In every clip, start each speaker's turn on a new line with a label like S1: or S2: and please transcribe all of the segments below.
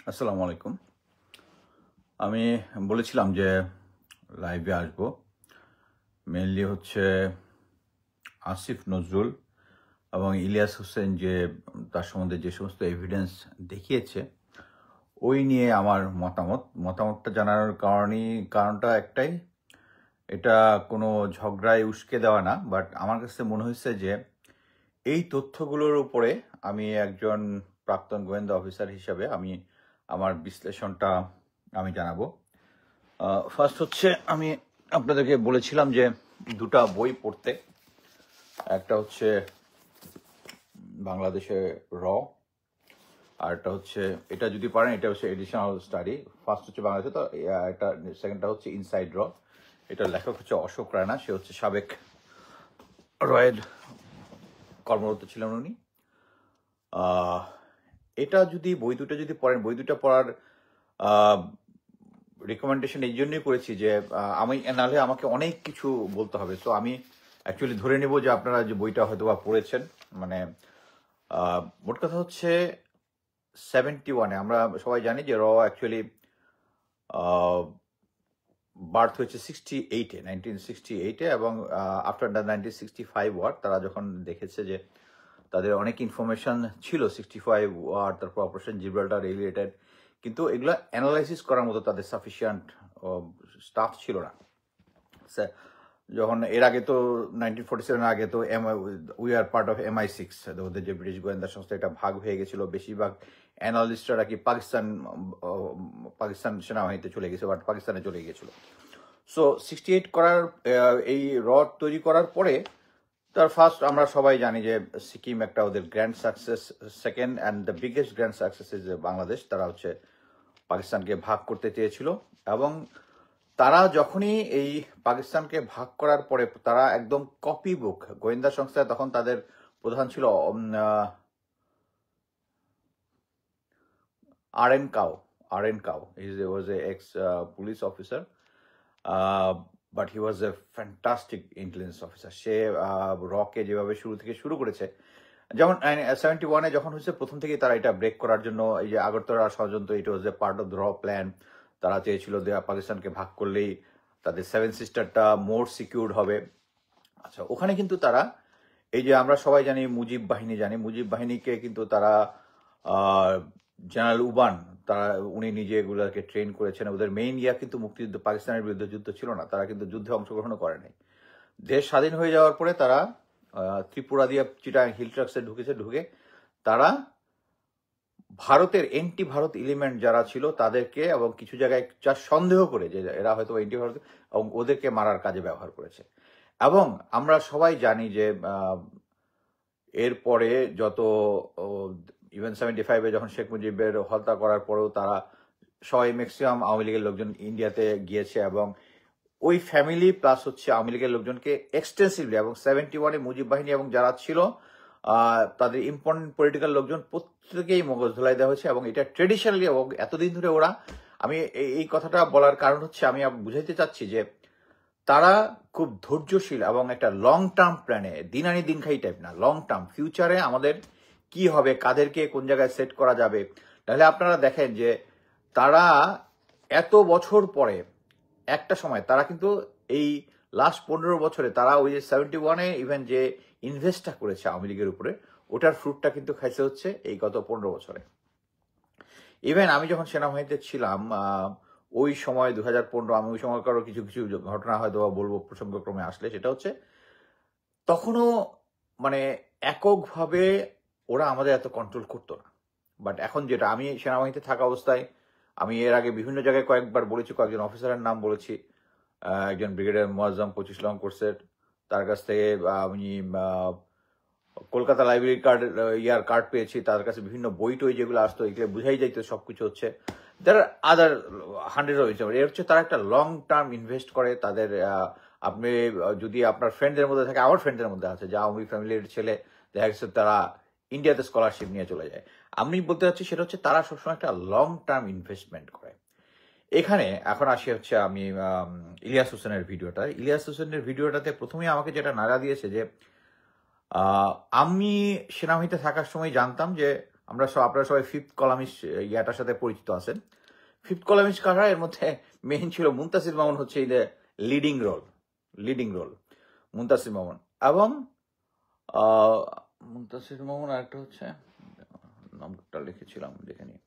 S1: আসসালামু আলাইকুম। আমি বলেছিলাম যে লাইভে আসব। মেইনলি হচ্ছে আসিফ নজরুল এবং ইলিয়াস হোসেন যে তার সম্বন্ধে যে সমস্ত এভিডেন্স দেখিয়েছে ওই নিয়ে আমার মতামতটা জানানোর কারণটা একটাই, এটা কোনো ঝগড়ায় উস্কে দেওয়া না, বাট আমার কাছে মনে হয়েছে যে এই তথ্যগুলোর উপরে আমি একজন প্রাক্তন গোয়েন্দা অফিসার হিসাবে আমি আমার বিশ্লেষণটা আমি জানাবো। ফার্স্ট হচ্ছে আমি আপনাদেরকে বলেছিলাম যে দুটা বই পড়তে। একটা হচ্ছে বাংলাদেশে র, আর একটা হচ্ছে, এটা যদি পারেন এটা হচ্ছে এডিশনাল স্টাডি। ফার্স্ট হচ্ছে বাংলাদেশে, তো একটা সেকেন্ডটা হচ্ছে ইনসাইড র। এটার লেখক হচ্ছে অশোক রায়না, সে হচ্ছে সাবেক রয়ের কর্মরত ছিলেন উনি। এটা যদি বই দুটো যদি পড়েন, বই দুটো পড়ার রিকমেন্ডেশন এই জন্যই করেছি যে আমি নাহলে আমাকে অনেক কিছু বলতে হবে। সো আমি অ্যাকচুয়ালি ধরে নেব যে আপনারা যে বইটা হয়তো বা পড়েছেন। মানে মোট কথা হচ্ছে 71-এ আমরা সবাই জানি যে র অ্যাকচুয়ালি বার্থ হয়েছে 1968-এ, এবং আফটার দ্য 1965 ওয়ার তারা যখন দেখেছে যে তাদের অনেক ইনফরমেশন ছিল 65 ওয়ার, তারপর অপারেশন জিব্রাল্টার রিলেটেড, কিন্তু এগুলো অ্যানালাইসিস করার মতো তাদের সাফিসিয়েন্ট স্টাফ ছিল না। যখন এর আগে তো 1947 আগে তো we are part of MI6, ওদের যে ব্রিটিশ গোয়েন্দা সংস্থা, এটা ভাগ হয়ে গেছিল। বেশিরভাগ অ্যানালিস্টরা কি পাকিস্তান সেনাবাহিনীতে চলে গেছে, বাট পাকিস্তানে চলে গিয়েছিল। সো 68 করার এই র তৈরি করার পরে তার ফার্স্ট আমরা সবাই জানি যে সিকিম একটা ওদের grand success, second and the biggest grand success is Bangladesh. তারা হচ্ছে পাকিস্তানকে ভাগ করতে চেয়েছিল, এবং তারা যখনই এই পাকিস্তানকে ভাগ করার পরে তারা একদম কপি বুক গোয়েন্দা সংস্থায়, তখন তাদের প্রধান ছিল R N Kao. He was a ex police officer, but he was a fantastic intelligence officer. সে রকে যেভাবে শুরু করেছে, যেমন 71-এ যখন হয়েছে প্রথম থেকেই তারা এটা ব্রেক করার জন্য, এই যে আগরতলা ষড়যন্ত্র, ইট ওয়াজ এ পার্ট অফ দ্য র প্ল্যান। তারা চেয়েছিল যে পাকিস্তানকে ভাগ করলেই তাদের সেভেন সিস্টারটা মোর সিকিউরড হবে। আচ্ছা, ওখানে কিন্তু তারা, এই যে আমরা সবাই জানি মুজিব বাহিনীকে কিন্তু তারা জেনারেল উবান, উনি নিজে এগুলোকে ট্রেন করেছেন। ওদের মেইন কিন্তু মুক্তিযুদ্ধ, পাকিস্তানের বিরুদ্ধে যুদ্ধ ছিল না, তারা কিন্তু যুদ্ধে অংশগ্রহণও করে নাই। দেশ স্বাধীন হয়ে যাওয়ার পরে তারা ত্রিপুরা দিয়ে চিটাগাং হিল ট্রাক্সে ঢুকে তারা ভারতের এন্টি ভারত এলিমেন্ট যারা ছিল তাদেরকে, এবং কিছু জায়গায় যা সন্দেহ করে যে এরা হয়তো এন্টি ভারত, এবং ওদেরকে মারার কাজে ব্যবহার করেছে। এবং আমরা সবাই জানি যে এরপরে যত ইভেন 75-এ যখন শেখ মুজিবের হত্যা করার পরেও তারা সবাই ম্যাক্সিমাম আওয়ামী লীগের লোকজন ইন্ডিয়াতে গিয়েছে, এবং ওই ফ্যামিলি প্লাস হচ্ছে আওয়ামী লীগের লোকজনকে এক্সটেন্সিভলি, এবং 71-এ মুজিব বাহিনী এবং যারা ছিল তাদের ইম্পর্টেন্ট পলিটিক্যাল লোকজন প্রত্যেকেই মগজ ধোলাই দেওয়া হয়েছে। এবং এটা ট্রেডিশনালি, এবং এতদিন ধরে ওরা, আমি এই কথাটা বলার কারণ হচ্ছে আমি বুঝাইতে চাচ্ছি যে তারা খুব ধৈর্যশীল এবং একটা লং টার্ম প্ল্যানে, দিন আনি দিন খাই টাইপ না, লং টার্ম ফিউচারে আমাদের কি হবে, কাদেরকে কোন জায়গায় সেট করা যাবে। তাহলে আপনারা দেখেন যে তারা এত বছর পরে একটা সময় তারা কিন্তু এই লাস্ট 15 বছরে তারা ওই যে 71-এ ইভেন যে ইনভেস্টটা করেছে আওয়ামী লীগের উপরে, ওটার ফ্রুটটা কিন্তু খাইছে হচ্ছে এই গত 15 বছরে। ইভেন আমি যখন সেনাবাহিনীতে ছিলাম ওই সময় 2015, আমি ওই সময়কারও কিছু ঘটনা হয়তো বলবো প্রসঙ্গক্রমে আসলে, সেটা হচ্ছে তখনও মানে এককভাবে ওরা আমাদের এত কন্ট্রোল করতো না। বাট এখন যেটা, আমি সেনাবাহিনীতে থাকা অবস্থায় আমি এর আগে বিভিন্ন জায়গায় কয়েকবার বলেছি, কয়েকজন অফিসারের নাম বলেছি। একজন ব্রিগেডিয়ার মোয়াজ্জম 25 লং কোর্সের, তার কাছ থেকে আমি কলকাতা লাইব্রেরি কার্ড পেয়েছি, তার কাছে বিভিন্ন বই টই যেগুলো আসতো, এগুলো বুঝাই যাইতো সবকিছু হচ্ছে। দেয়ার আর আদার 100 of এর হচ্ছে তারা একটা লং টার্ম ইনভেস্ট করে তাদের। আপনি যদি আপনার ফ্রেন্ডদের মধ্যে থাকে, আমার ফ্রেন্ডদের মধ্যে আছে যে আওয়ামী ফ্যামিলির ছেলে, দেখা গেছে তারা ইন্ডিয়াতে স্কলারশিপ নিয়ে চলে যায়। আমি বলতে চাচ্ছি সেটা হচ্ছে তারা সবসময় একটা লং টার্ম ইনভেস্টমেন্ট করে। এখানে এখন আসি হচ্ছে আমি ইলিয়াস হোসেনের ভিডিওটাতে প্রথমেই আমাকে যেটা নাড়া দিয়েছে যে আমি সেনাবাহিনীতে থাকার সময় জানতাম যে আপনারা সবাই ফিফথ কলামিস্ট ইয়াটার সাথে পরিচিত আছেন। ফিফথ কলামিস্ট কারা? এর মধ্যে মেইন ছিল মুনতাসির মামুন, হচ্ছে এই লিডিং রোল মুনতাসির মামুন, এবং মুনতাসির মামুন, আরেকটা হচ্ছে নামটা লিখেছিলাম দেখে নিই,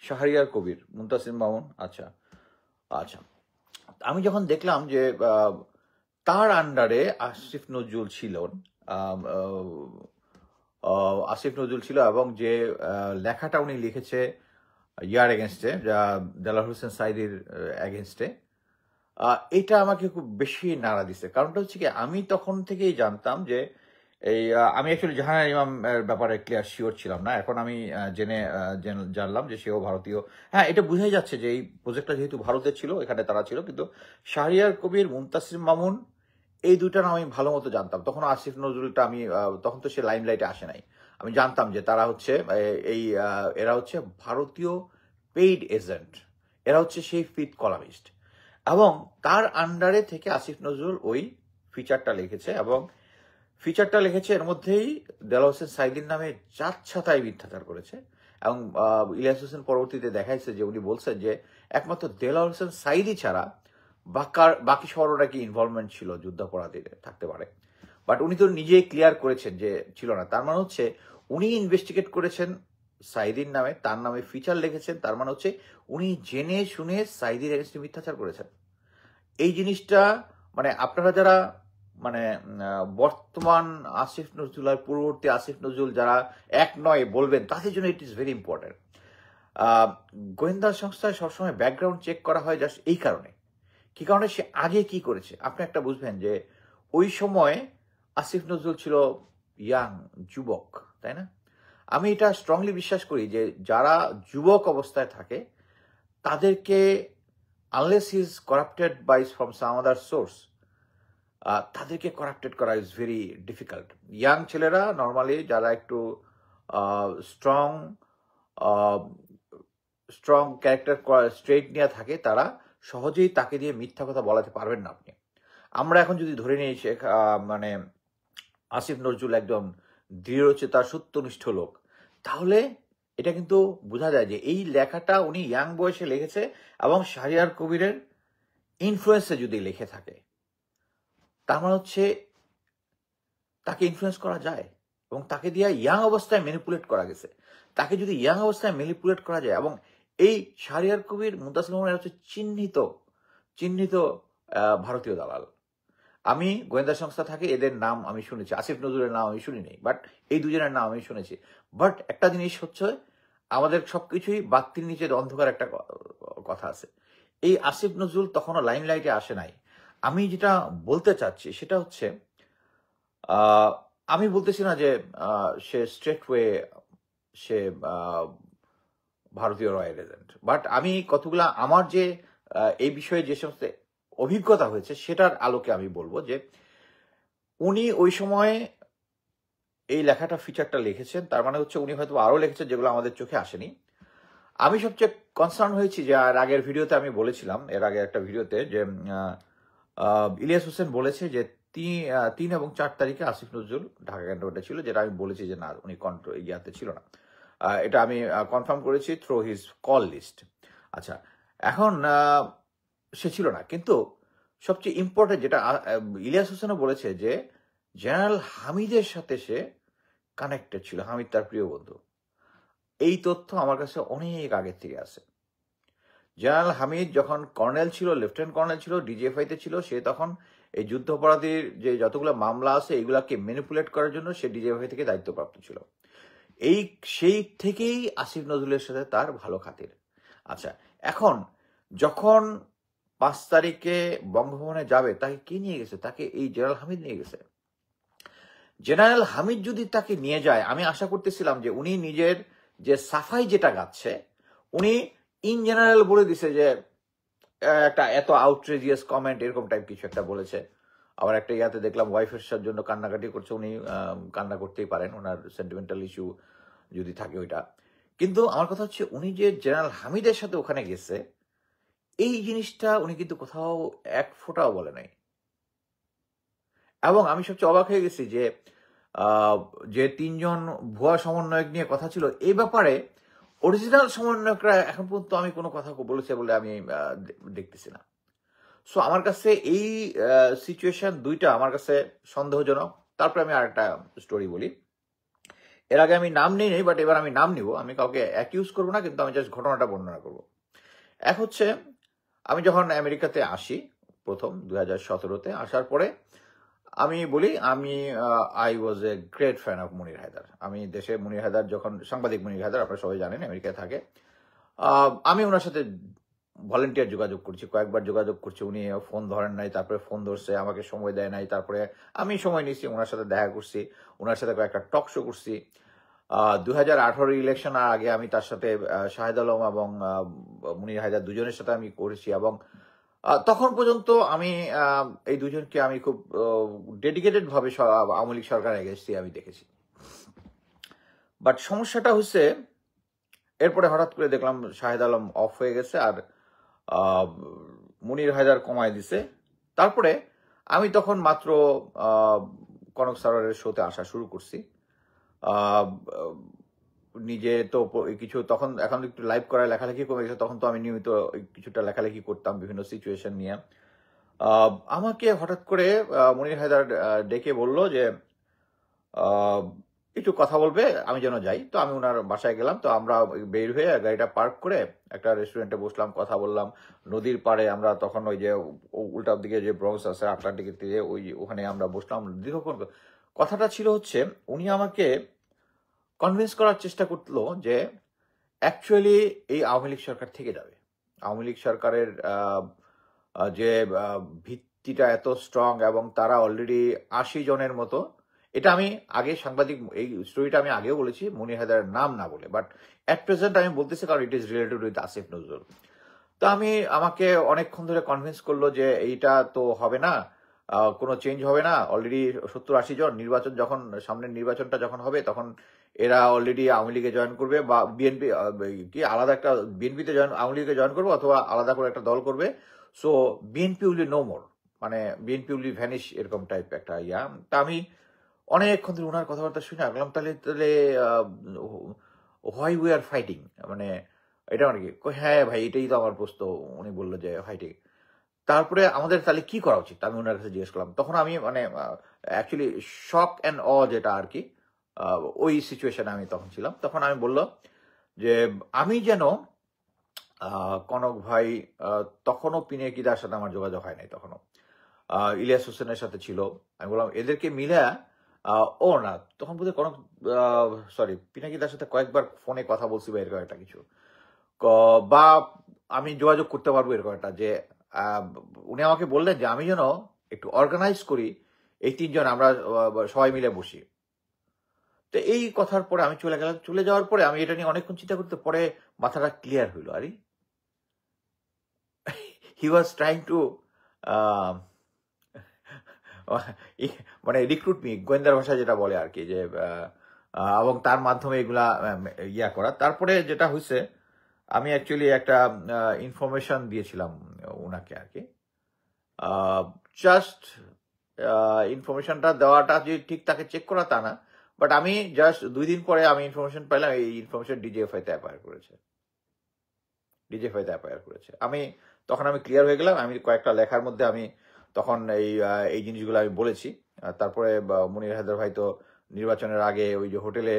S1: শাহরিয়ার কবির, মুনতাসির মামুন। আচ্ছা, আমি যখন দেখলাম যে তার আন্ডারে আসিফ নজরুল ছিল, এবং যে লেখাটা উনি লিখেছে ইয়ার এগেনস্টে, দেলাওয়ার হোসেন সাঈদীর এগেনস্টে, এটা আমাকে খুব বেশি নাড়া দিছে। কারণটা হচ্ছে কি, আমি তখন থেকেই জানতাম যে আমি অ্যাকচুয়ালি জাহানারা ইমাম এর ব্যাপারে ক্লিয়ার শিওর ছিলাম না। এখন আমি জানলাম যে সেও ভারতীয়। হ্যাঁ, এটা বোঝাই যাচ্ছে যে এই প্রজেক্টটা যেহেতু ভারতের ছিল, এখানে তারা ছিল, কিন্তু শাহরিয়ার কবির, মুনতাসির মামুন, এই দুইটা নাম আমি ভালো মতো জানতাম। তখন আসিফ নজরুলটা আমি তখন তো সে লাইমলাইটে আসে নাই। আমি জানতাম যে তারা হচ্ছে এরা হচ্ছে ভারতীয় পেইড এজেন্ট, এরা হচ্ছে সেই ফিফথ কলামিস্ট, এবং তার আন্ডারে থেকে আসিফ নজরুল ওই ফিচারটা লিখেছে, এবং ফিচারটা লিখেছে এর মধ্যেই দেলাওয়ার হোসেন সাঈদীর নামে যাচ্ছাতাই মিথ্যাচার করেছে। এবং ইলিয়াস হোসেন পরবর্তীতে দেখাইছে যে উনি বলছেন যে একমাত্র দেলাওয়ার হোসেন সাঈদী ছাড়া বাকি সবার নাকি ইনভলভমেন্ট ছিল, যুদ্ধাপরাধীদের থাকতে পারে, বাট উনি তো নিজেই ক্লিয়ার করেছেন যে ছিল না। তার মানে হচ্ছে উনি ইনভেস্টিগেট করেছেন সাঈদীর নামে, তার নামে ফিচার লিখেছেন, তার মানে হচ্ছে উনি জেনে শুনে সাঈদীর এগেন্স্টে মিথ্যাচার করেছেন। এই জিনিসটা মানে আপনারা যারা মানে বর্তমান আসিফ নজরুল আর পূর্ববর্তী আসিফ নজরুল যারা এক নয় বলবেন, তাদের জন্য ইট ইজ ভেরি ইম্পর্টেন্ট। গোয়েন্দা সংস্থায় সবসময় ব্যাকগ্রাউন্ড চেক করা হয় জাস্ট এই কারণে, কি কারণে, সে আগে কি করেছে। আপনি একটা বুঝবেন যে ওই সময় আসিফ নজরুল ছিল ইয়াং, যুবক, তাই না? আমি এটা স্ট্রংলি বিশ্বাস করি যে যারা যুবক অবস্থায় থাকে তাদেরকে, unless he is corrupted by from some other source, তাদেরকে করাপ্টেড করা ইজ ভেরি ডিফিকাল্ট। ইয়াং ছেলেরা নর্মালি যারা একটু স্ট্রং ক্যারেক্টার স্ট্রেট নিয়ে থাকে, তারা সহজেই তাকে দিয়ে মিথ্যা কথা বলাতে পারবেন না আপনি। আমরা এখন যদি ধরে নিই মানে আসিফ নজরুল একজন দৃঢ়চেতা সত্যনিষ্ঠ লোক, তাহলে এটা কিন্তু বোঝা যায় যে এই লেখাটা উনি ইয়াং বয়সে লিখেছে, এবং শাহরিয়ার কবিরের ইনফ্লুয়েন্সে যদি লিখে থাকে, তার মানে হচ্ছে তাকে ইনফ্লুয়েন্স করা যায়, এবং তাকে দিয়ে ইয়াং অবস্থায় ম্যানিপুলেট করা গেছে। তাকে যদি ইয়াং অবস্থায় ম্যানিপুলেট করা যায়, এবং এই শাহরিয়ার কবির, মুনতাসির মামুন হচ্ছে চিহ্নিত ভারতীয় দালাল। আমি গোয়েন্দা সংস্থা থাকে, এদের নাম আমি শুনেছি, আসিফ নজরুলের নাম আমি শুনি নাই, বাট এই দুজনের নাম আমি শুনেছি। বাট একটা জিনিস হচ্ছে, আমাদের সবকিছুই বাতির নিচে অন্ধকার একটা কথা আছে। এই আসিফ নজরুল তখনও লাইমলাইটে আসে নাই। আমি যেটা বলতে চাচ্ছি সেটা হচ্ছে, আমি বলতেছি না যে সে স্ট্রেট ওয়ে সে ভারতীয় রয়্যাল এজেন্ট, বাট আমি কতগুলা আমার যে এই বিষয়ে যে সমস্ত অভিজ্ঞতা হয়েছে সেটার আলোকে আমি বলবো যে উনি ওই সময় এই লেখাটা ফিচারটা লিখেছেন, তার মানে হচ্ছে উনি হয়তো আরো লিখেছেন যেগুলো আমাদের চোখে আসেনি। আমি সবচেয়ে কনসার্ন হয়েছি যে আগের ভিডিওতে আমি বলেছিলাম, এর আগে একটা ভিডিওতে, যে ইলিয়াস হোসেন বলেছে যে 3 এবং 4 তারিখে আসিফ নজরুল ঢাকা ক্যান্টনমেন্টে ছিল, যেটা আমি বলেছি যে না, উনি ইয়াতে ছিল না। এটা আমি কনফার্ম করেছি থ্রু হিজ কল লিস্ট। আচ্ছা, এখন সে ছিল না, কিন্তু সবচেয়ে ইম্পর্টেন্ট যেটা ইলিয়াস হোসেনও বলেছে যে জেনারেল হামিদের সাথে সে কানেক্টেড ছিল, হামিদ তার প্রিয় বন্ধু। এই তথ্য আমার কাছে অনেক আগের থেকে আছে। জেনারেল হামিদ যখন কর্নেল ছিল, লেফটেন্যান্ট কর্নেল ছিল, ডিজিএফআইতে ছিল, সে তখন এই যুদ্ধাপরাধীর যে যতগুলো মামলা আছে এগুলাকে ম্যানিপুলেট করার জন্য সে ডিজিএফআই থেকে দায়িত্বপ্রাপ্ত ছিল। সেই থেকেই আসিফ নজরুলের সাথে তার ভালো খাতির। আচ্ছা, এখন যখন 5 তারিখে বঙ্গভবনে যাবে, তাকে কে নিয়ে গেছে? তাকে এই জেনারেল হামিদ নিয়ে গেছে। জেনারেল হামিদ যদি তাকে নিয়ে যায়, আমি আশা করতেছিলাম যে উনি নিজের যে সাফাই যেটা গাচ্ছে, উনি ইন জেনারেল বলে দিছে যে একটা এত আউটরেজিয়াস কমেন্ট, এরকম টাইপ কিছু একটা বলেছে। আবার একটা ইয়াতে দেখলাম ওয়াইফের জন্য কান্নাকাটি করছে, উনি কান্না করতেই পারেন, ওনার সেন্টিমেন্টাল ইস্যু যদি থাকে ওইটা। কিন্তু আমার কথা হচ্ছে, উনি যে জেনারেল হামিদের সাথে ওখানে গেছে, এই জিনিসটা উনি কিন্তু কোথাও এক ফোঁটাও বলে নাই। এবং আমি সবচেয়ে অবাক হয়ে গেছি যে যে 3 জন ভুয়া সমন্বয়ক নিয়ে কথা ছিল, এই ব্যাপারে অরিজিনাল সমন্বয়করা এখন পর্যন্ত আমি কোনো কথা বলেছে বলে আমি দেখতেছি না। সো আমার কাছে এই সিচুয়েশন দুইটা আমার কাছে সন্দেহজনক। তারপরে আমি আরেকটা স্টোরি বলি। এর আগে আমি নাম নেই, বাট এবার আমি নাম নিব। আমি কাউকে অ্যাকিউজ করবো না, কিন্তু আমি জাস্ট ঘটনাটা বর্ণনা করব। এক হচ্ছে, আমি যখন আমেরিকাতে আসি প্রথম 2017-তে, আসার পরে আমি বলি আমি I was a great fan of Monir Haider. আমি দেশে মনির হায়দার যখন, সাংবাদিক মনির হায়দার আপনারা সবাই জানেন আমেরিকায় থাকে, আমি ওনার সাথে ভলেন্টিয়ার যোগাযোগ করছি, কয়েকবার যোগাযোগ করছি, উনি ফোন ধরেন নাই, তারপরে ফোন ধরছে, আমাকে সময় দেয় নাই, তারপরে আমি সময় নিচ্ছি, ওনার সাথে দেখা করছি, ওনার সাথে কয়েকটা টক শো করছি। 2018 ইলেকশন আগে আমি তার সাথে শাহেদ আলম এবং মনির হায়দার দুজনের সাথে আমি করেছি, এবং তখন পর্যন্ত আমি এই দুজনকে আমি খুব ডেডিকেটেড ভাবে আওয়ামী লীগ সরকার এগেছি আমি দেখেছি। বাট সমস্যাটা হচ্ছে, এরপরে হঠাৎ করে দেখলাম শাহেদ আলম অফ হয়ে গেছে আর মনির হায়দার কমায় দিছে। তারপরে আমি তখন মাত্র কনক সারোয়ারের শোতে আসা শুরু করছি। নিজে তো কিছু তখন, এখন একটু লাইভ করার লেখালেখি কমে গেছে, তখন তো আমি নিয়মিত কিছুটা লেখালেখি করতাম বিভিন্ন সিচুয়েশন নিয়ে। আমাকে হঠাৎ করে মনির হায়দার ডেকে বলল যে একটু কথা বলবে, আমি যেন যাই। তো আমি ওনার বাসায় গেলাম। তো আমরা বের হয়ে গাড়িটা পার্ক করে একটা রেস্টুরেন্টে বসলাম, কথা বললাম নদীর পাড়ে। আমরা তখন ওই যে উল্টার দিকে যে ব্রঙ্কস আছে আটলান্টিকের দিকে, ওখানে আমরা বসলাম দীর্ঘক্ষণ। কথাটা ছিল হচ্ছে, উনি আমাকে কনভিন্স করার চেষ্টা করলো যে অ্যাকচুয়ালি এই আওয়ামী লীগ সরকার থেকে যাবে। আওয়ামী লীগ সরকারের যে ভিত্তিটা এত স্ট্রং, এবং তারা অলরেডি 80 জনের মতো, এটা আমি আগে সাংবাদিক, এই স্টোরিটা আমি আগেও বলেছি মনির হায়দারের নাম না বলে, বাট অ্যাট প্রেজেন্ট আমি বলতেছি কারণ it is related with Asif Nazrul. তো আমাকে অনেকক্ষণ ধরে কনভিন্স করলো যে এইটা তো হবে না, কোনো চেঞ্জ হবে না। অলরেডি 70-80 জন, নির্বাচন যখন, সামনের নির্বাচনটা যখন হবে তখন এরা অলরেডি আওয়ামী লীগে জয়েন করবে, বা বিএনপি কি আলাদা একটা বিএনপিতে জয়েন, আওয়ামী লীগে জয়েন করবে, অথবা আলাদা করে একটা দল করবে। So BNP will be no more, মানে বিএনপি উইল বি ভ্যানিশ, এরকম টাইপ একটা ইয়া। তা আমি অনেকক্ষণ ধরে ওনার কথাবার্তা শুনে রাখলাম, তাহলে হোয়াই উই আর ফাইটিং, মানে এটা মানে কি? হ্যাঁ ভাই, এটাই তো আমার প্রশ্ন। উনি বললো যে ফাইটিং, তারপরে আমাদের তাহলে কি করা উচিত, আমি ওনার কাছে জিজ্ঞেস করলাম। তখন আমি মানে অ্যাকচুয়ালি শক অ্যান্ড যেটা আর কি, ওই সিচুয়েশনে আমি তখন ছিলাম। তখন আমি বললো যে আমি যেন কনক ভাই, তখনও পিনাকিদার সাথে আমার যোগাযোগ হয় নাই, তখনও ইলিয়াস হোসেনের সাথে ছিল। আমি বললাম এদেরকে মিলে, ও না, তখন বোধহয় কনক, সরি, পিনাকিদার সাথে কয়েকবার ফোনে কথা বলছি বা এরকম একটা কিছু, বা আমি যোগাযোগ করতে পারবো এরকম একটা, যে উনি আমাকে বললেন যে আমি যেন একটু অর্গানাইজ করি, এই 3 জন আমরা সবাই মিলে বসি। তো এই কথার পরে আমি চলে গেলাম। চলে যাওয়ার পরে আমি এটা নিয়ে অনেকক্ষণ চিন্তা করতে, পরে মাথাটা ক্লিয়ার হইলো। আরে হি ওয়াজ ট্রাইং টু মানে রিক্রুট মি, গোয়েন্দার ভাষায় যেটা বলে আর কি, যে এবং তার মাধ্যমে এগুলা ইয়া করা। তারপরে যেটা হয়েছে, আমি অ্যাকচুয়ালি একটা ইনফরমেশন দিয়েছিলাম ওনাকে আর কি। জাস্ট ইনফরমেশনটা দেওয়াটা যে ঠিক তাকে চেক করা তা না, বাট আমি জাস্ট 2 দিন পরে আমি ইনফরমেশন পাইলাম এই ইনফরমেশন ডিজিএফআই-তে অ্যাপায়ার করেছে। ডিজিএফআই-তে অ্যাপায়ার করেছে। তখন আমি ক্লিয়ার হয়ে গেলাম। আমি কয়েকটা লেখার মধ্যে আমি তখন এই জিনিসগুলো আমি বলেছি। তারপরে মনির হায়দার ভাই তো নির্বাচনের আগে ওই যে হোটেলে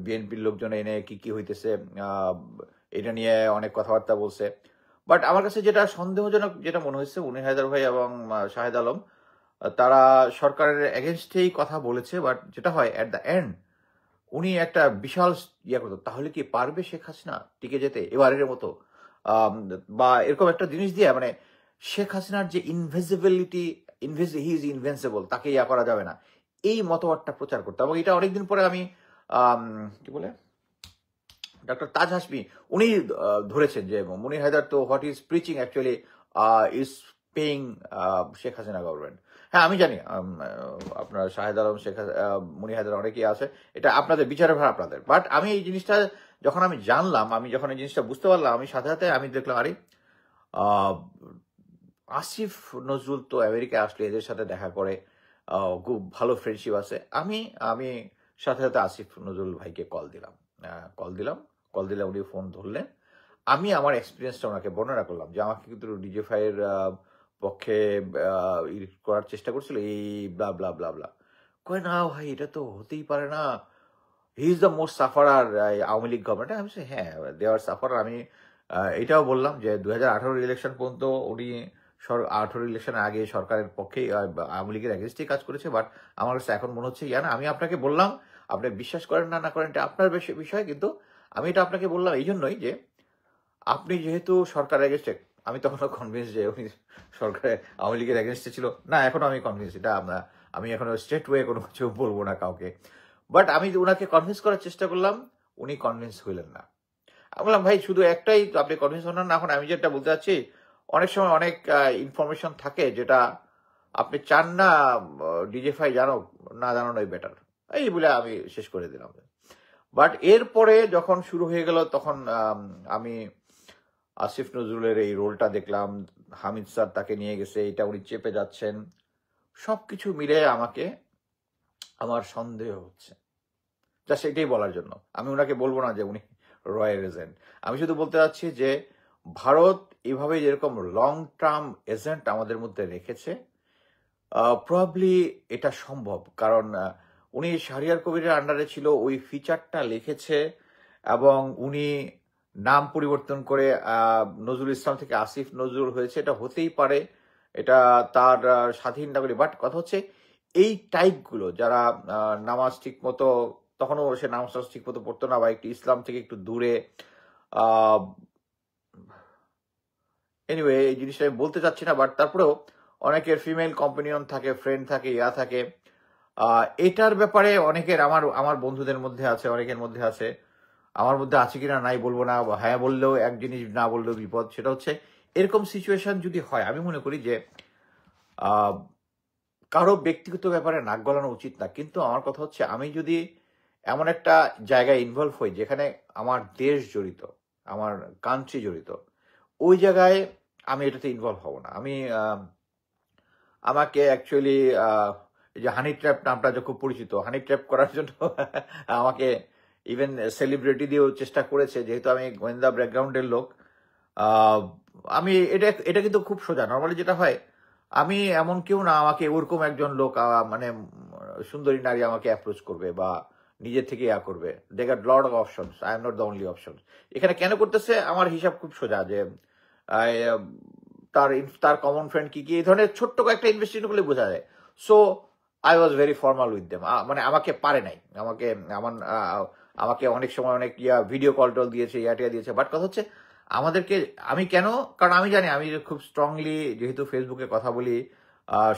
S1: বিএনপির লোকজন এনে কি হইতেছে এটা নিয়ে অনেক কথাবার্তা বলছে। বাট আমার কাছে যেটা সন্দেহজনক যেটা মনে হয়েছে, মনির হায়দার ভাই এবং শাহেদ আলম তারা সরকারের এগেনস্টেই কথা বলেছে, বাট যেটা হয় অ্যাট দ্য এন্ড উনি একটা বিশাল ইয়ে করতো, তাহলে কি পারবে শেখ হাসিনা টিকে যেতে এবারের মতো, বা এরকম একটা জিনিস দিয়ে, মানে শেখ হাসিনার যে ইনভিজিবিলিটি, হি ইজ ইনভেন্সিবল, তাকে ইয়া করা যাবে না, এই মতবাদটা প্রচার করতো। এবং এটা অনেকদিন পরে আমি কি বলে ডক্টর তাজ হাসমি উনি ধরেছেন যে মনির হায়দার তো what is preaching actually is paying Sheikh Hasina government. হ্যাঁ আমি জানি আপনার শাহেদ আলম, মনির হায়দার অনেকেই আছে, এটা আপনাদের বিচারের ভার আপনাদের। বাট আমি এই জিনিসটা যখন আমি জানলাম, আমি যখন এই জিনিসটা বুঝতে পারলাম, আমি সাথে সাথে আমি দেখলাম আরে আসিফ নজরুল তো আমেরিকায় আসলে এদের সাথে দেখা করে, খুব ভালো ফ্রেন্ডশিপ আছে। আমি আমি সাথে সাথে আসিফ নজরুল ভাইকে কল দিলাম কল দিলে উনি ফোন ধরলেন। আমি আমার এক্সপিরিয়েন্সটা ওনাকে বর্ণনা করলাম যে আমাকে কিন্তু ডিজেফাই এর পক্ষে করার চেষ্টা করছিল এই ব্লা ব্লা ব্লা ব্লা। কয় না ভাই, এটা তো হতেই পারে না। He is the most sufferer Awami League government. আমি বলছি, হ্যাঁ, দে আর সাফারার। আমি এটাও বললাম যে 2018 ইলেকশন পর্যন্ত উনি 18 ইলেকশনের আগে সরকারের পক্ষে আওয়ামী লীগের এগেনস্টে কাজ করেছে। বাট আমার কাছে এখন মনে হচ্ছে না, আমি আপনাকে বললাম, আপনি বিশ্বাস করেন না করেন এটা আপনার বিষয়, কিন্তু আমি এটা আপনাকে বললাম এই জন্যই যে আপনি যেহেতু সরকার এগেনস্টে, আমি তখনও কনভিন্স যে উনি সরকারে আওয়ামী লীগের এগেনস্টে ছিল না, এখনো আমি কনভিন্স, এটা আমি এখনো স্ট্রেট ওয়ে কোনো কিছু বলবো না কাউকে। বাট আমি ওনাকে কনভিন্স করার চেষ্টা করলাম, উনি কনভিন্স হইলেন না। আমি বললাম, ভাই শুধু একটাই তো, আপনি কনভিন্স হন না। এখন আমি যেটা বলতে চাচ্ছি, অনেক সময় অনেক ইনফরমেশন থাকে যেটা আপনি চান না ডিজেফাই জানুক, না জানানোই বেটার, এই বলে আমি শেষ করে দিলাম। বাট এরপরে যখন শুরু হয়ে গেল তখন আমি আসিফ নজরুলের এই রোলটা দেখলাম, হামিদ স্যার তাকে নিয়ে গেছে, এটা উনি চেপে যাচ্ছেন, সবকিছু মিলে আমাকে আমার সন্দেহ হচ্ছে। জাস্ট এটাই বলার জন্য, আমি ওনাকে বলবো না যে উনি রয়্যাল এজেন্ট। আমি শুধু বলতে চাচ্ছি যে ভারত এভাবে যেরকম লং টার্ম এজেন্ট আমাদের মধ্যে রেখেছে, প্রবাবলি এটা সম্ভব। কারণ উনি শাহরিয়ার কবিরের আন্ডারে ছিল, ওই ফিচারটা লিখেছে, এবং উনি নাম পরিবর্তন করে নজরুল ইসলাম থেকে আসিফ নজরুল হয়েছে, এটা হতেই পারে, এটা তার স্বাধীন নাগরিক। বাট কথা হচ্ছে এই টাইপগুলো যারা নামাজ ঠিক মতো, তখনও সে নামাজ ঠিক মতো পড়তো না, বা একটু ইসলাম থেকে একটু দূরে, এনিওয়ে এই জিনিসটা আমি বলতে চাচ্ছি না, বাট তারপরেও অনেকের ফিমেল কম্পানিয়ন থাকে, ফ্রেন্ড থাকে, থাকে। এটার ব্যাপারে অনেকের, আমার বন্ধুদের মধ্যে আছে, অনেকের মধ্যে আছে, আমার মধ্যে আছে কিনা নাই বলবো না, হ্যাঁ বললেও এক জিনিস, না বললেও বিপদ। সেটা হচ্ছে এরকম সিচুয়েশন যদি হয়, আমি মনে করি যে কারো ব্যক্তিগত ব্যাপারে নাক গলানো উচিত না। কিন্তু আমার কথা হচ্ছে, আমি যদি এমন একটা জায়গায় ইনভলভ হই যেখানে আমার দেশ জড়িত, আমার কান্ট্রি জড়িত, ওই জায়গায় আমি এটাতে ইনভলভ হব না। আমাকে অ্যাকচুয়ালি এই যে হানি ট্র্যাপ নামটা যে খুব পরিচিত, হানি ট্র্যাপ করার জন্য আমাকে ইভেন সেলিব্রিটি দিয়েও চেষ্টা করেছে, যেহেতু আমি গোয়েন্দা ব্যাকগ্রাউন্ডের লোক। আমি এটা কিন্তু খুব সোজা। নর্মালি যেটা হয়, আমি এমন কেউ না আমাকে ওরকম একজন লোক মানে সুন্দরী নারী আমাকে অ্যাপ্রোচ করবে বা নিজের থেকে করবে। They got lot of options, I am not the only option. এখানে কেন করতেছে, আমার হিসাব খুব সোজা, যে তার কমন ফ্রেন্ড কি কি, এই ধরনের ছোট্ট কয়েকটা ইনভেস্টিগেশন করলে বোঝা যায়। So I was very formal with them. মানে আমাকে পারে নাই, আমাকে অনেক সময় অনেক ভিডিও কল টল দিয়েছে, টিয়া দিয়েছে। বাট কথা হচ্ছে আমাদেরকে, আমি কেন, কারণ আমি জানি আমি খুব স্ট্রংলি যেহেতু ফেসবুকে কথা বলি,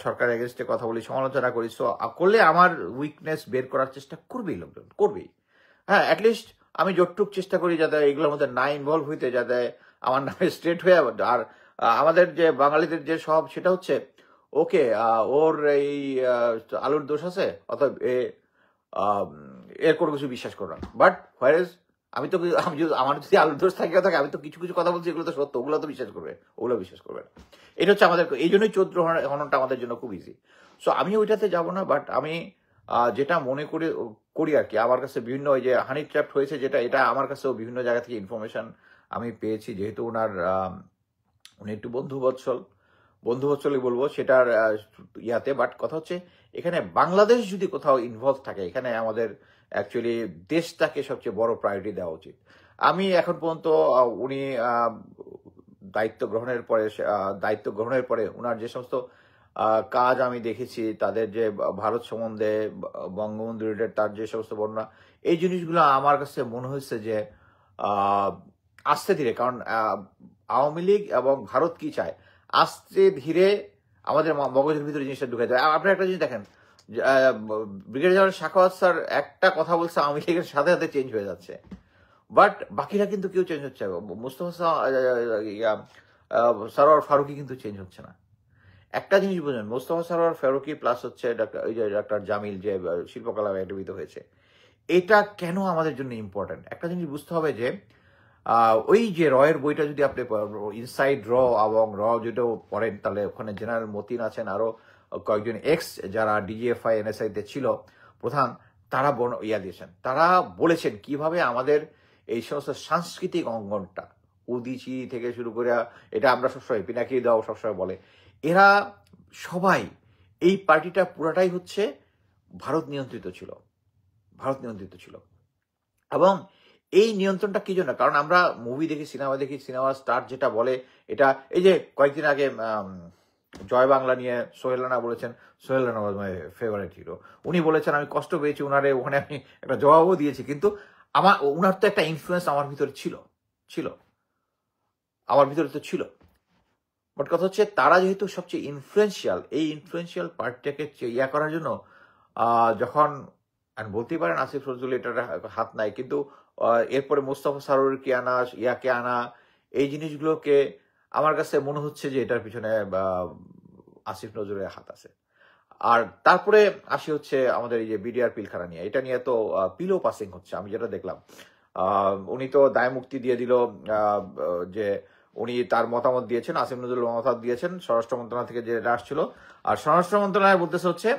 S1: সরকার এগেনস্টে কথা বলি, সমালোচনা করি, সো করলে আমার উইকনেস বের করার চেষ্টা করবেই লোকজন, করবেই। হ্যাঁ, অ্যাটলিস্ট আমি যতটুক চেষ্টা করি যাতে এগুলোর মধ্যে না ইনভলভ হইতে, যাতে আমার নামে স্ট্রেট হয়ে। আর আমাদের যে বাঙালিদের যে সব, সেটা হচ্ছে ওকে, ওর এই আলুর দোষ আছে, অথবা এর কোনো কিছু বিশ্বাস করো না। বাট হোয়ারেজ আমার যদি আলুর দোষ থাকে, আমি তো কিছু কিছু কথা বলছি, এগুলো তো সত্য, ওগুলো তো বিশ্বাস করবে, ওগুলো বিশ্বাস করবে না। এটা হচ্ছে আমাদের, এই জন্যই চৌদ্র হননটা আমাদের জন্য খুব ইজি। সো আমি ওইটাতে যাব না। বাট আমি যেটা মনে করি আর কি, আমার কাছে বিভিন্ন ওই যে হানি ট্র্যাপ হয়েছে, এটা আমার কাছেও বিভিন্ন জায়গা থেকে ইনফরমেশন আমি পেয়েছি, যেহেতু উনি একটু বন্ধুবৎসলই বলবো সেটার ইয়াতে। বাট কথা হচ্ছে এখানে বাংলাদেশ যদি কোথাও ইনভলভ থাকে, এখানে আমাদের অ্যাকচুয়ালি দেশটাকে সবচেয়ে বড় প্রায়োরিটি দেওয়া উচিত। আমি এখন পর্যন্ত উনি দায়িত্ব গ্রহণের পরে ওনার যে সমস্ত কাজ আমি দেখেছি, তাদের যে ভারত সম্বন্ধে, বঙ্গবন্ধু রিলেটেড তার যে সমস্ত বর্ণনা, এই জিনিসগুলো আমার কাছে মনে হয়েছে যে আস্তে ধীরে, কারণ আওয়ামী লীগ এবং ভারত কি চায়, আস্তে ধীরে আমাদের মগজের ভিতরে জিনিসটা ঢুকে যায়। আপনি একটা জিনিস দেখেন, ব্রিগেডিয়ার জেনারেল সাখাওয়াত স্যার একটা কথা বলছে, আওয়ামী লীগের সাথে সাথে চেঞ্জ হয়ে যাচ্ছে। বাট বাকিরা কিন্তু কেউ চেঞ্জ হচ্ছে, মুস্তফা সরোয়ার ফারুকি কিন্তু চেঞ্জ হচ্ছে না। একটা জিনিস বুঝলেন, মোস্তফা সরোয়ার ফারুকি প্লাস হচ্ছে ডাক্তার জামিল যে শিল্পকলা একাডেমিতে হয়েছে, এটা কেন আমাদের জন্য ইম্পর্টেন্ট, একটা জিনিস বুঝতে হবে যে ওই যে রয়ের বইটা যদি আপনি ইনসাইড র এবং র যেটা পড়েন, তাহলে ওখানে জেনারেল মতিন আছেন, আরো কয়েকজন এক্স যারা ডিজিএফআই এনএসআই তে ছিল প্রধান, তারা দিয়েছেন, তারা বলেছেন কিভাবে আমাদের এই সমস্ত সাংস্কৃতিক অঙ্গনটা উদিচি থেকে শুরু করে, এটা আমরা সবসময় পিনাকি দাও সবসময় বলে, এরা সবাই এই পার্টিটা পুরাটাই হচ্ছে ভারত নিয়ন্ত্রিত ছিল, ভারত নিয়ন্ত্রিত ছিল। এবং এই নিয়ন্ত্রণটা কি জন্য? কারণ আমরা মুভি দেখি, সিনেমা স্টার যেটা বলে, এটা এই যে কয়েকদিন আগে জয় বাংলা নিয়ে সোহেল রানা বলেছেন, সোহেল রানা ওয়াজ মাই ফেভারিট হিরো, উনি বলেছেন আমি কষ্ট পেয়েছি উনারে, ওখানে আমি একটা জবাবও দিয়েছি, কিন্তু উনার তো একটা ইনফ্লুয়েন্স আমার ভিতরে ছিল আমার ভিতরে তো ছিল। বাট কথা হচ্ছে তারা যেহেতু সবচেয়ে ইনফ্লুয়েন্সিয়াল, এই ইনফ্লুয়েন্সিয়াল পার্টটাকে করার জন্য যখন বলতেই পারেন আসিফ নজরুল এটার হাত নাই, কিন্তু এরপরে মোস্তফা সরোয়ারকে আনা, ইয়াকে আনা, এই জিনিসগুলোকে আমার কাছে মনে হচ্ছে যে এটার পিছনে আসিফ নজরুলের হাত আছে। আর তারপরে আসি হচ্ছে আমাদের এই যে বিডিআর পিলখানা নিয়ে, এটা নিয়ে তো পিলো পাসিং হচ্ছে, আমি যেটা দেখলাম। উনি তো দায় মুক্তি দিয়ে দিল, যে উনি তার মতামত দিয়েছেন, আসিফ নজরুল মতামত দিয়েছেন স্বরাষ্ট্র মন্ত্রণালয় থেকে যেটা আসছিল, আর স্বরাষ্ট্র মন্ত্রণালয় বলতেছে হচ্ছে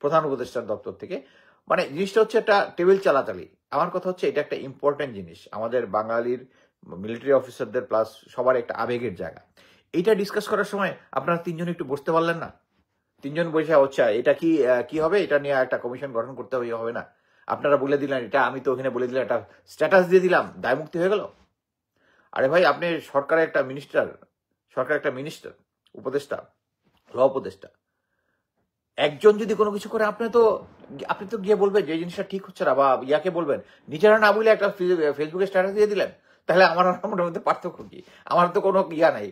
S1: প্রধান উপদেষ্টার দপ্তর থেকে, মানে জিনিসটা হচ্ছে একটা টেবিল চালাচালি। আমার কথা হচ্ছে এটা একটা ইম্পর্টেন্ট জিনিস, আমাদের বাঙালির মিলিটারি অফিসারদের প্লাস সবার একটা আবেগের জায়গা। এইটা ডিসকাস করার সময় আপনারা তিনজন একটু বসতে পারলেন না? তিনজন বসে হচ্ছে এটা কি হবে, এটা নিয়ে একটা কমিশন গঠন করতে হবে না? আপনারা বলে দিলেন এটা, আমি তো ওখানে বলে দিলাম, একটা স্ট্যাটাস দিয়ে দিলাম, দায় মুক্তি হয়ে গেল। আরে ভাই, আপনি সরকারের একটা মিনিস্টার, উপদেষ্টা, ল উপদেষ্টা, একজন যদি কোনো কিছু করে আপনি তো গিয়ে বলবেন যে এই জিনিসটা ঠিক হচ্ছে না, বা ইয়াকে বলবেন, নিজেরা না বলে একটা ফেসবুকে স্ট্যাটাস দিয়ে দিলেন, তাহলে আমার মধ্যে পার্থক্য কি? আমার তো কোনো ইয়া নাই,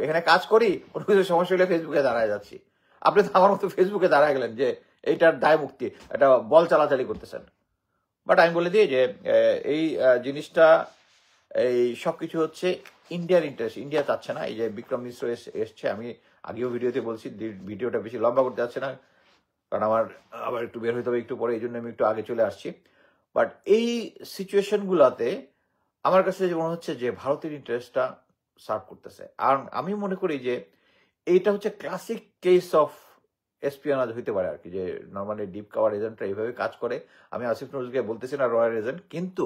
S1: এখানে কাজ করি, কোনো কিছু সমস্যা হলে ফেসবুকে দাঁড়ায় যাচ্ছি। আপনি তো আমার মতো ফেসবুকে দাঁড়ায় গেলেন যে এইটার দায় মুক্তি, একটা বল চালাচালি করতেছেন। বাট আমি বলে দিই যে এই জিনিসটা, এই সবকিছু হচ্ছে ইন্ডিয়ার ইন্টারেস্ট। ইন্ডিয়া চাচ্ছে না। এই যে বিক্রম মিশ্র এসছে, আমি আগেও ভিডিওতে বলছি, ভিডিওটা বেশি লম্বা করতে যাচ্ছে না, কারণ আমার আবার একটু বের হইতে হবে একটু পরে, এই জন্য আমি একটু আগে চলে আসছি। বাট এই সিচুয়েশনগুলোতে আমার কাছে যে মনে হচ্ছে যে ভারতের ইন্টারেস্টটা সার্ভ করতেছে। আর আমি মনে করি যে এইটা হচ্ছে ক্লাসিক কেস অফ এসপিওনাজ হইতে পারে আর কি, যে নর্মালি ডিপ কাভার এজেন্টরা এইভাবে কাজ করে। আমি আসিফ নজরুলকে বলতেছি না রয়্যাল এজেন্ট, কিন্তু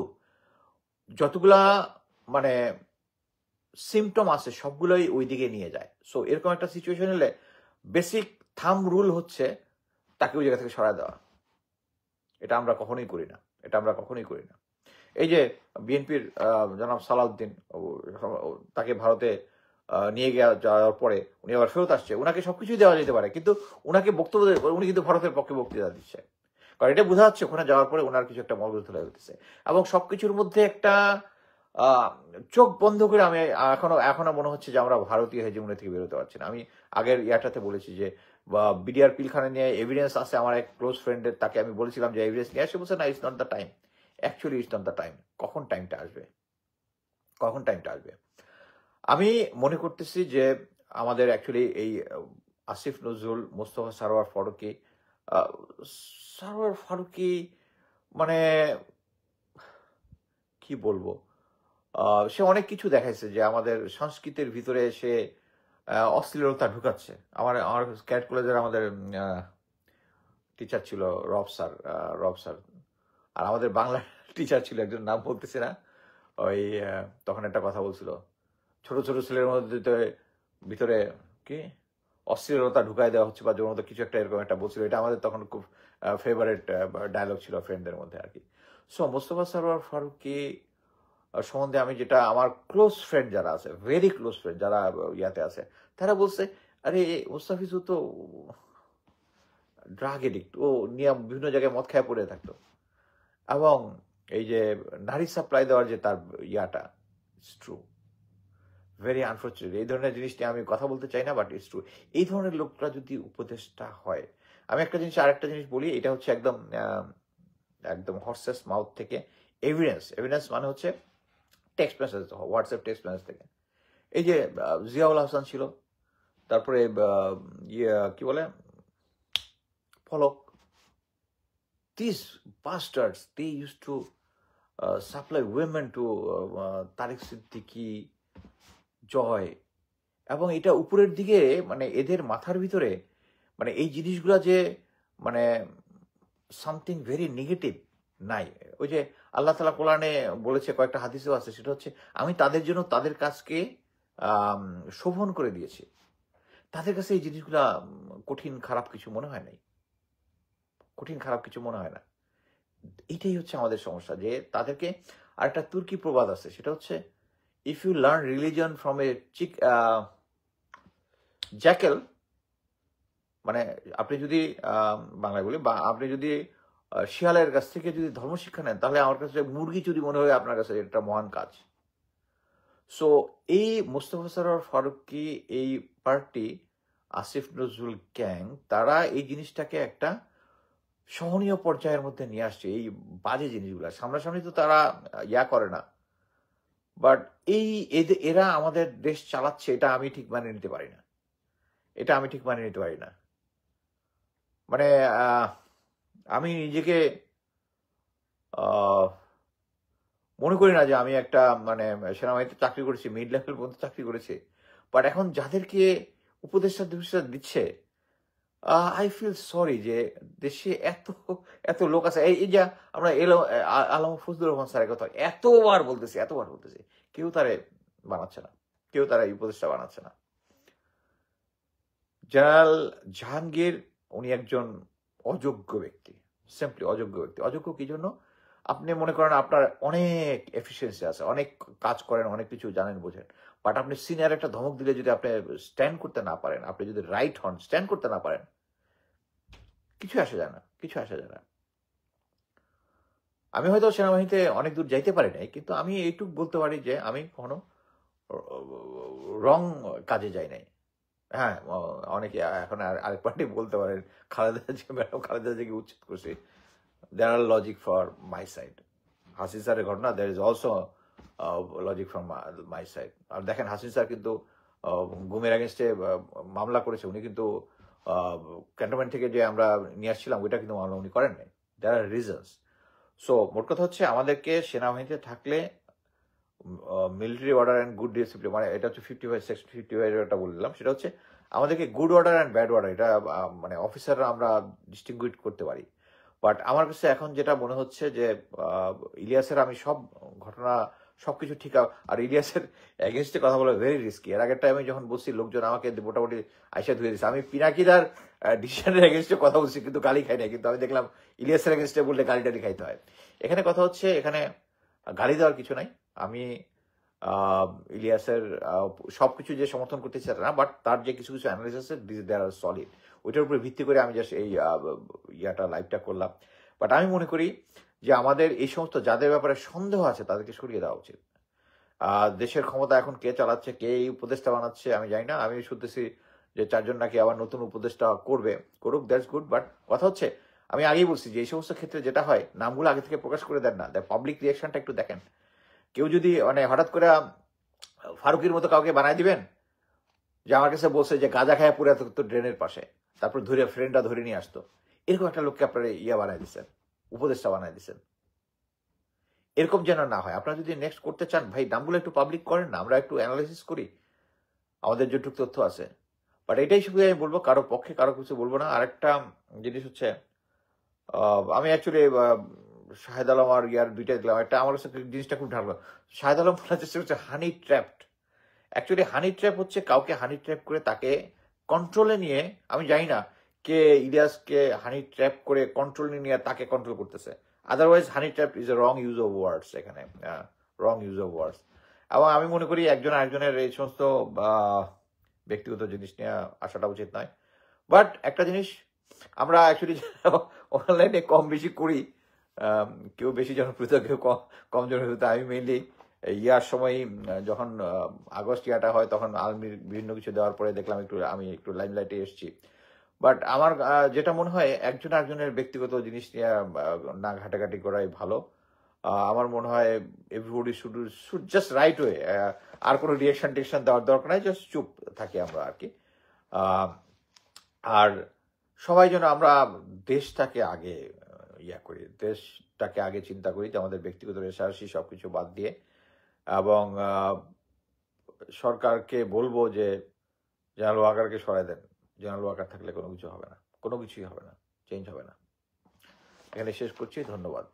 S1: যতগুলা মানে সিমটম আছে সবগুলোই ওই দিকে নিয়ে যায়। সো এরকম একটা সিচুয়েশন হলে বেসিক থাম রুল হচ্ছে তাকে ওই জায়গা থেকে সরায় দেওয়া। এটা আমরা কখনোই করি না। এই যে বিএনপির জনাব সালাউদ্দিন, তাকে ভারতে নিয়ে যাওয়ার পরে উনি আবার ফেরত আসছে, ওনাকে সবকিছুই দেওয়া যেতে পারে, কিন্তু ওনাকে বক্তব্য উনি কিন্তু ভারতের পক্ষে বক্তৃতা দিচ্ছে, কারণ এটা বোঝা যাচ্ছে ওখানে যাওয়ার পরে ওনার কিছু একটা মগজ ধরে হইতেছে। এবং সবকিছুর মধ্যে একটা চোখ বন্ধ করে আমি এখনো মনে হচ্ছে যে আমরা ভারতীয় হেজিমনি থেকে বেরোতে পারছি না। আমি আগের ইয়াটাতে বলেছি যে বিডিআর পিলখানা নিয়ে এভিডেন্স আছে আমার এক ক্লোজ ফ্রেন্ডের, তাকে আমি বলেছিলাম যে এভিডেন্স নিয়ে আসে, বলছে না, it's not the time. Actually it's not the time. কখন টাইমটা আসবে? আমি মনে করতেছি যে আমাদের অ্যাকচুয়ালি এই আসিফ নজরুল, মোস্তফা সরোয়ার ফারুকী মানে কি বলবো, সে অনেক কিছু দেখাইছে যে আমাদের সংস্কৃতির ভিতরে সে অশ্লীলতা ঢুকাচ্ছে। আমার ক্যাট কলেজের আমাদের টিচার ছিল রব স্যার, আর আমাদের বাংলা টিচার ছিল একজন, নাম বলতেছি না, ওই তখন একটা কথা বলছিল, ছোট ছোট ছেলের মধ্যে ভিতরে কি অশ্লীলতা ঢুকাই দেওয়া হচ্ছে বা যৌনতা কিছু একটা এরকম একটা বলছিল। এটা আমাদের তখন খুব ফেভারিট ডায়লগ ছিল ফ্রেন্ডদের মধ্যে আর কি। সো মোস্তফা সরোয়ার ফারুকী সম্বন্ধে আমি যেটা, আমার ক্লোজ ফ্রেন্ড যারা আছে, ভেরি ক্লোজ ফ্রেন্ড যারা ইয়াতে আছে, তারা বলছে আরে মুস্তাফিজু তো ড্রাগ এডিক্ট, ও নিয়ে বিভিন্ন জায়গায় মদ খায় পড়ে থাকতো। এবং এই যে নারী সাপ্লাই দেওয়ার যে তার ইয়াটা, ইটস ট্রু, ভেরি আনফর্চুনেট। এই ধরনের জিনিস নিয়ে আমি কথা বলতে চাই না, বাট ইটস ট্রু। এই ধরনের লোকরা যদি উপদেষ্টা হয়, আমি আরেকটা জিনিস বলি, এটা হচ্ছে একদম হর্সেস মাউথ থেকে এভিডেন্স মানে হচ্ছে text message, WhatsApp text message থেকে। এই যে জিয়াউল হাসান ছিল, তারপরে কি বলে ফলক, these bastards, they used to supply women to Tariq Siddiqui, Joy, এবং এটা উপরের দিকে মানে এদের মাথার ভিতরে মানে এই জিনিসগুলা যে মানে সামথিং ভেরি নেগেটিভ নাই। ওই যে আল্লাহ তালা কোরআনে বলেছে, কয়েকটা হাদিসেও আছে, সেটা হচ্ছে আমি তাদের জন্য তাদের কাজকে আম, শোভন করে দিয়েছি। তাদের কাছে এই জিনিসগুলা কঠিন খারাপ কিছু মনে হয় নাই, কঠিন খারাপ কিছু মনে হয় না। এইটাই হচ্ছে আমাদের সমস্যা, যে তাদেরকে। আর একটা তুর্কি প্রবাদ আছে, সেটা হচ্ছে if you learn religion from a jackal, মানে আপনি যদি বাংলায় বলি, বা আপনি যদি শিয়ালের কাছ থেকে যদি ধর্মশিক্ষা নেন, তাহলে আমার কাছে মুরগি চুরি মনে হয় আপনার কাছে এটা মহান কাজ। সো এই মুস্তফা সরোয়ার ফারুকী, এই পার্টি, আসিফ নজরুল গ্যাং, তারা এই জিনিসটাকে একটা সহনীয় পর্যায়ের মধ্যে নিয়ে আসছে। এই বাজে জিনিসগুলা সামনাসামনি তো তারা ইয়া করে না, বাট এই এরা আমাদের দেশ চালাচ্ছে, এটা আমি ঠিক মানে নিতে পারি না, এটা আমি ঠিক মানে নিতে পারি না। মানে আমি নিজেকে আহ, মনে করি না যে আমি একটা মানে সেনাবাহিনীতে চাকরি করেছি, মিড লেভেল পর্যন্ত চাকরি করেছি, বাট এখন যাদেরকে উপদেষ্টা দিচ্ছে, আই ফিল সরি যে দেশে এত এত লোক আছে। এই যে আমরা আলম ফজলুর রহমান স্যারের কথা এতবার বলতেছি, কেউ তারে বানাচ্ছে না, কেউ তারা এই উপদেষ্টা বানাচ্ছে না। জেনারেল জাহাঙ্গীর, উনি একজন অযোগ্য ব্যক্তি, সিম্পলি অযোগ্য ব্যক্তি। অযোগ্য কি জন্য? আপনি মনে করেন আপনার অনেক এফিসিয়েন্সি আছে, অনেক কাজ করেন, অনেক কিছু জানেন বোঝেন, বাট আপনি সিনিয়র একটা ধমক দিলে যদি আপনি স্ট্যান্ড করতে না পারেন, আপনি যদি রাইট হন, স্ট্যান্ড করতে না পারেন, কিছু আসে যায় না, কিছু আসে যায় না। আমি হয়তো সেনাবাহিনীতে অনেক দূর যাইতে পারি নাই, কিন্তু আমি এইটুকু বলতে পারি যে আমি কখনো রং কাজে যাই নাই। হ্যাঁ, অনেকে এখন আরেক পার্টি বলতে পারেন ম্যাডাম খালেদা জিয়াকে উচ্ছেদ করছে, there are logic for my side. Hasin স্যারের ঘটনা, there is also logic from my side. আর দেখেন, হাসিন স্যার কিন্তু গুমের এগেনস্টে মামলা করেছে, উনি কিন্তু ক্যান্টনমেন্ট থেকে যে আমরা নিয়ে আসছিলাম ওইটা কিন্তু মামলা উনি করেন নাই। দেয়ার আর রিজনস। সো মোট কথা হচ্ছে, আমাদেরকে সেনাবাহিনীতে থাকলে military order and good discipline, মানে এটা হচ্ছে 55 সেকশন 55 এটা বলে দিলাম, সেটা হচ্ছে আমাদেরকে good order and bad order, এটা মানে অফিসাররা আমরা ডিস্টিংগুইশ করতে পারি। বাট আমার কাছে এখন যেটা মনে হচ্ছে যে ইলিয়াসের আমি সব ঘটনা সবকিছু ঠিক আর ইলিয়াসের এগেনস্টে কথা বলা ভেরি রিস্কি। এর আগের টাইমে যখন বলছি, লোকজন আমাকে মোটামুটি আইসা ধুয়ে দিচ্ছে। আমি পিনাকিদার ডিসিশনের এগেনস্টে কথা বলছি, কিন্তু গালি খাই না, কিন্তু আমি দেখলাম ইলিয়াসের এগেনস্টে বললে গালি টালি খাইতে হয়। এখানে কথা হচ্ছে, এখানে গালি দেওয়ার কিছু নাই। আমি ইলিয়াসের সবকিছু যে সমর্থন করতে চাই না, বাট তার যে কিছু কিছু অ্যানালিসিস আছে, দে আর সলিড, ওইটার উপরে ভিত্তি করে আমি জাস্ট এই লাইভটা করলাম। বাট আমি মনে করি যে আমাদের এই সমস্ত যাদের ব্যাপারে সন্দেহ আছে তাদেরকে সরিয়ে দেওয়া উচিত। দেশের ক্ষমতা এখন কে চালাচ্ছে, কে এই উপদেষ্টা বানাচ্ছে আমি জানি না। আমি শুনতেছি যে 4 জন নাকি আবার নতুন উপদেষ্টা করুক, দ্যাটস গুড। বাট কথা হচ্ছে, আমি আগেই বলছি যে এই সমস্ত ক্ষেত্রে যেটা হয়, নামগুলো আগে থেকে প্রকাশ করে দেন না, পাবলিক রিয়াকশনটা একটু দেখেন। কেউ যদি মানে হঠাৎ করে ফারুকের মতো কাউকে বানায় দিবেন, যে আমার কাছে বলছে যে গাঁজা খায় পুরো তো ড্রেনের পাশে, তারপর ফ্রেন্ডরা ধরে নিয়ে আসতো, এরকম একটা লোককে আপনারা বানায় দিচ্ছেন, উপদেষ্টা বানায় দিচ্ছেন। এরকম যেন না হয়। আপনারা যদি নেক্সট করতে চান, ভাই নামগুলো একটু পাবলিক করেন না, আমরা একটু অ্যানালাইসিস করি, আমাদের যেটুকু তথ্য আছে। বাট এটাই শুধু আমি বলবো, কারো পক্ষে কারো কিছু বলবো না। আরেকটা জিনিস হচ্ছে, আমি অ্যাকচুয়ালি শাহেদ আলম আর ইয়ার দুইটা দিলাম, একটা আমার কাছে জিনিসটা খুব ঢাকলো। শাহেদ আলম বলার চেষ্টা করছে হানি ট্র্যাপড। অ্যাকচুয়ালি হানি ট্র্যাপ হচ্ছে কাউকে হানি ট্র্যাপ করে তাকে কন্ট্রোলে নিয়ে, আমি জানি না কে ইলিয়াসকে হানি ট্র্যাপ করে কন্ট্রোলে নিয়ে তাকে কন্ট্রোল করতেছে। Otherwise honey trap is a wrong use of words, এখানে রং ইউজ অফ ওয়ার্ডস। এবং আমি মনে করি একজন আরেকজনের এই সমস্ত ব্যক্তিগত জিনিস নিয়ে আসাটা উচিত নয়। বাট একটা জিনিস, আমরা অ্যাকচুয়ালি অনলাইনে কম বেশি করি, কেউ বেশি জনপ্রিয়তা, কেউ কম জনপ্রিয়তা। আমি মেইনলি ইয়ার সময় যখন আগস্ট ইয়াটা হয়, তখন আর্মির বিভিন্ন কিছু দেওয়ার পরে দেখলাম আমি একটু লাইমলাইটে এসেছি। বাট আমার যেটা মনে হয়, একজন আরেকজনের ব্যক্তিগত জিনিস নিয়ে না ঘাটাঘাটি করাই ভালো। আমার মনে হয় everybody should just right way, আর কোনো রিয়াকশন টিকশন দেওয়ার দরকার নাই, জাস্ট চুপ থাকি আমরা আর কি। আর সবাই যেন আমরা দেশটাকে আগে করি, দেশটাকে আগে চিন্তা করি, যে আমাদের ব্যক্তিগত রেশারেশি সবকিছু বাদ দিয়ে। এবং সরকারকে বলবো যে জেনারেল ওয়াকারকে সরাই দেন। জেনারেল ওয়াকার থাকলে কোনো কিছু হবে না, কোনো কিছুই হবে না, চেঞ্জ হবে না। এখানে শেষ করছি, ধন্যবাদ।